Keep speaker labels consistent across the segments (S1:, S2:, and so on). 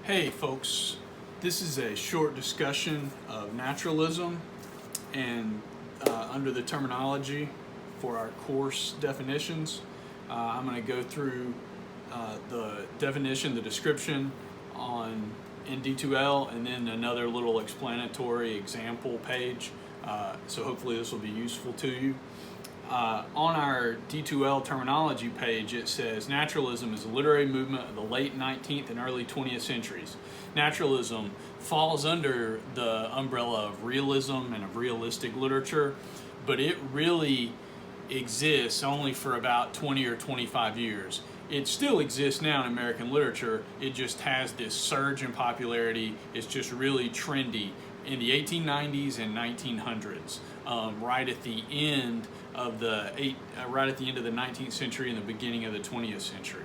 S1: Hey folks, this is a short discussion of naturalism and under the terminology for our course definitions. I'm going to go through the definition, the description in D2L, and then another little explanatory example page. So hopefully this will be useful to you. On our D2L terminology page, it says naturalism is a literary movement of the late 19th and early 20th centuries. Naturalism falls under the umbrella of realism and of realistic literature, but it really exists only for about 20 or 25 years. It still exists now in American literature. It just has this surge in popularity. It's just really trendy in the 1890s and 1900s, right at the end of the 19th century and the beginning of the 20th century.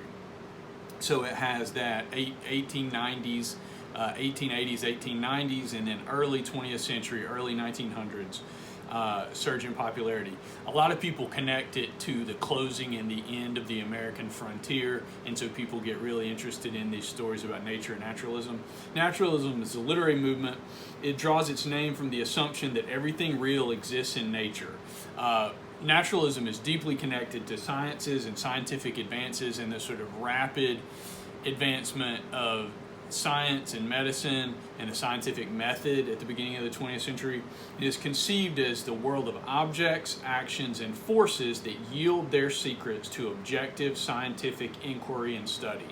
S1: So it has that 1890s, 1880s, 1890s, and then early 20th century, early 1900s surge in popularity. A lot of people connect it to the closing and the end of the American frontier, and so people get really interested in these stories about nature and naturalism. Naturalism is a literary movement. It draws its name from the assumption that everything real exists in nature. Naturalism is deeply connected to sciences and scientific advances and the sort of rapid advancement of science and medicine and the scientific method at the beginning of the 20th century. It is conceived as the world of objects, actions, and forces that yield their secrets to objective scientific inquiry and study.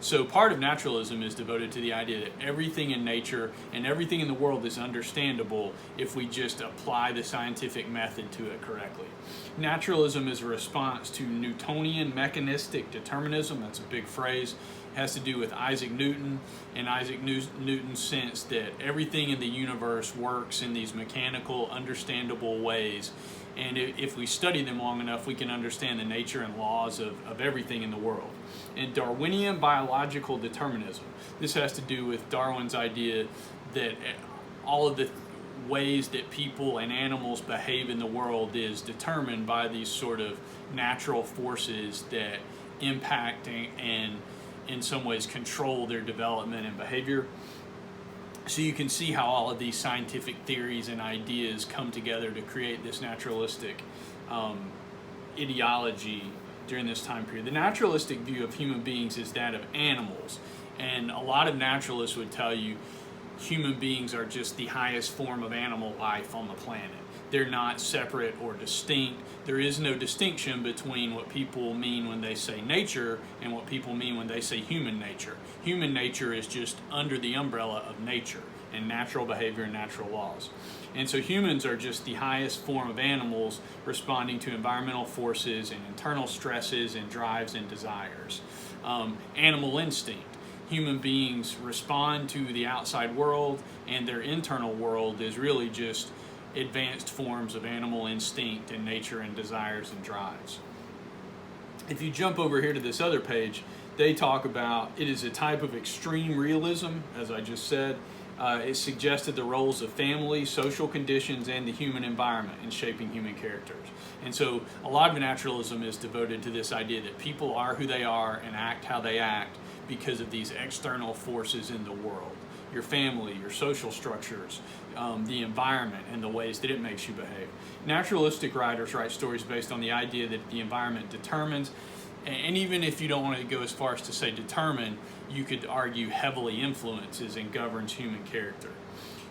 S1: So part of naturalism is devoted to the idea that everything in nature and everything in the world is understandable if we just apply the scientific method to it correctly. Naturalism is a response to Newtonian mechanistic determinism. That's a big phrase. It has to do with Isaac Newton and Isaac Newton's sense that everything in the universe works in these mechanical, understandable ways. And if we study them long enough, we can understand the nature and laws of everything in the world. And Darwinian biological determinism. This has to do with Darwin's idea that all of the ways that people and animals behave in the world is determined by these sort of natural forces that impact and in some ways control their development and behavior. So you can see how all of these scientific theories and ideas come together to create this naturalistic ideology during this time period. The naturalistic view of human beings is that of animals, and a lot of naturalists would tell you human beings are just the highest form of animal life on the planet. They're not separate or distinct. There is no distinction between what people mean when they say nature and what people mean when they say human nature. Human nature is just under the umbrella of nature and natural behavior and natural laws. And so humans are just the highest form of animals responding to environmental forces and internal stresses and drives and desires. Animal instinct. Human beings respond to the outside world, and their internal world is really just advanced forms of animal instinct and nature and desires and drives. If you jump over here to this other page, they talk about it is a type of extreme realism, as I just said. It suggested the roles of family, social conditions, and the human environment in shaping human characters. And so a lot of naturalism is devoted to this idea that people are who they are and act how they act because of these external forces in the world. Your family, your social structures, the environment, and the ways that it makes you behave. Naturalistic writers write stories based on the idea that the environment determines, and even if you don't want to go as far as to say determine, you could argue heavily influences and governs human character.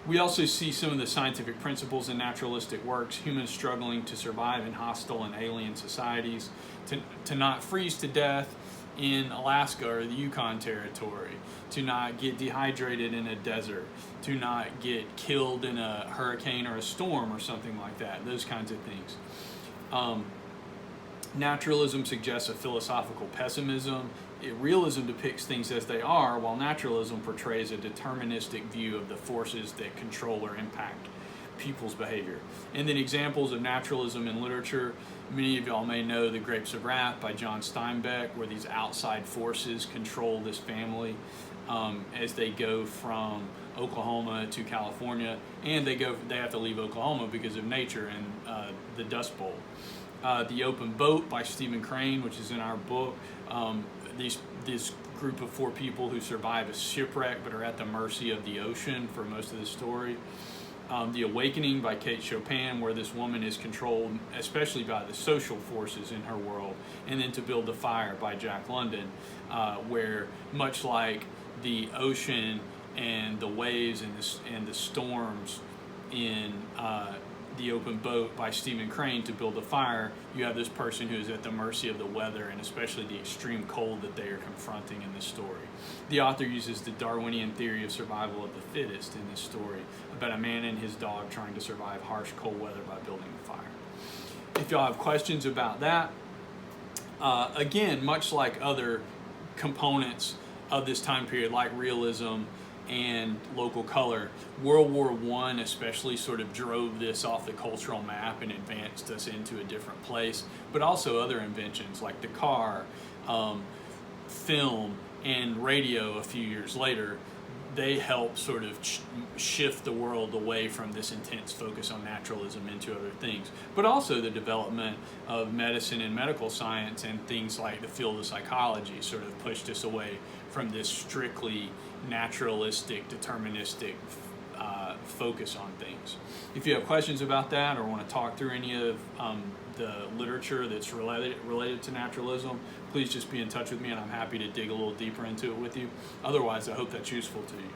S1: We also see some of the scientific principles in naturalistic works, humans struggling to survive in hostile and alien societies, to not freeze to death in Alaska or the Yukon Territory, to not get dehydrated in a desert, to not get killed in a hurricane or a storm or something like that, those kinds of things. Naturalism suggests a philosophical pessimism. Realism depicts things as they are, while naturalism portrays a deterministic view of the forces that control or impact people's behavior. And then examples of naturalism in literature, many of y'all may know The Grapes of Wrath by John Steinbeck, where these outside forces control this family as they go from Oklahoma to California, and they have to leave Oklahoma because of nature and the Dust Bowl. The Open Boat by Stephen Crane, which is in our book. This group of 4 people who survive a shipwreck but are at the mercy of the ocean for most of the story. The Awakening by Kate Chopin, where this woman is controlled especially by the social forces in her world. And then To Build the Fire by Jack London, where much like the ocean and the waves and the storms in The Open Boat by Stephen Crane, To Build a Fire, you have this person who is at the mercy of the weather and especially the extreme cold that they are confronting in this story. The author uses the Darwinian theory of survival of the fittest in this story about a man and his dog trying to survive harsh cold weather by building a fire. If y'all have questions about that, again, much like other components of this time period, like realism and local color, World War I especially sort of drove this off the cultural map and advanced us into a different place, but also other inventions like the car, film, and radio a few years later, they help sort of shift the world away from this intense focus on naturalism into other things. But also the development of medicine and medical science and things like the field of psychology sort of pushed us away from this strictly naturalistic, deterministic focus on things. If you have questions about that or want to talk through any of the literature that's related to naturalism, please just be in touch with me and I'm happy to dig a little deeper into it with you. Otherwise, I hope that's useful to you.